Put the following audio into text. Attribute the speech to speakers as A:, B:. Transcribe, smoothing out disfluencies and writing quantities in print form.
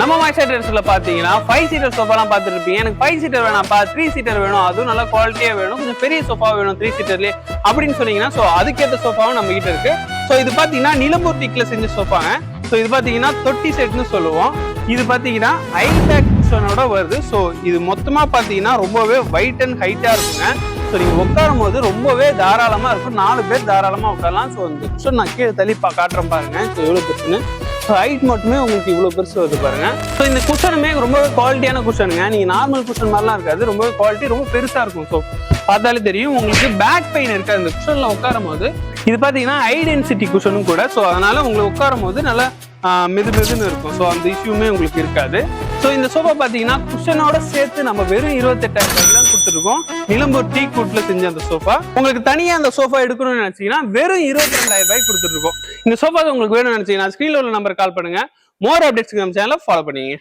A: நம்ம மைசைடர்ஸ்ல பாத்தீங்கன்னா 5 சீட்டர் சோஃபாலாம் பார்த்துருப்பீங்க. எனக்கு 5 சீட்டர் வேணாம்ப்பா, 3 சீட்டர் வேணும், அதுவும் நல்லா குவாலிட்டியா வேணும், கொஞ்சம் பெரிய சோஃபா வேணும் 3 சீட்டர்லயே அப்படின்னு சொன்னீங்கன்னா ஸோ அதுக்கேற்ற சோஃபாவும் நம்ம கிட்ட இருக்கு. ஸோ இது பாத்தீங்கன்னா நிலம்பூர் டீக்ல செஞ்ச சோஃபாங்க. ஸோ இது பாத்தீங்கன்னா தொட்டி செட்னு சொல்லுவோம். இது பாத்தீங்கன்னா ஹைபேக் குஷனோட வருது. ஸோ இது மொத்தமா பாத்தீங்கன்னா ரொம்பவே வெயிட் அண்ட் ஹைட்டா இருக்குங்க. ஸோ நீங்க உட்காரும் போது ரொம்பவே தாராளமா இருக்கும், 4 பேர் தாராளமா உட்காரலாம். ஸோ இந்த குஷன் நான் கீழே தள்ளி காட்டுறேன் பாருங்க. ஸோ எவ்வளவு பெருசுன்னு ஹைட் மட்டுமே உங்களுக்கு இவ்வளவு பெருசு வருது பாருங்க. ஸோ இந்த குஷனுமே ரொம்பவே குவாலிட்டியான குஷனுங்க. நீங்க நார்மல் குஷன் மாதிரிலாம் இருக்காது, ரொம்பவே குவாலிட்டி ரொம்ப பெருசா இருக்கும். ஸோ பார்த்தாலே தெரியும் உங்களுக்கு பேக் பெயின் இருக்காது இந்த குஷன்ல உட்காரும் போது. இது பாத்தீங்கன்னா ஹை டென்சிட்டி குஷனும் கூட. ஸோ அதனால உங்களுக்கு உட்காரும் போது நல்லா மெதுன்னு இருக்கும். ஸோ அந்த இஷ்யூமே உங்களுக்கு இருக்காது. ஸோ இந்த சோஃபா பாத்தீங்கன்னா குஷனோட சேர்த்து நம்ம வெறும் 28,000 தான் கொடுத்துருக்கோம். நிலம்பூர் டீ கூட்ல செஞ்ச அந்த சோஃபா. உங்களுக்கு தனியா அந்த சோஃபா எடுக்கணும்னு நினைச்சீங்கன்னா வெறும் 22,000 கொடுத்துருக்கோம். இந்த சோஃபா உங்களுக்கு வேணும்னு நினைச்சீங்கன்னா ஸ்கிரீன்ல உள்ள நம்பர் கால் பண்ணுங்க. மோர் அப்டேட்ஸ்க்கு நம்ம சேனலை ஃபாலோ பண்ணுங்க.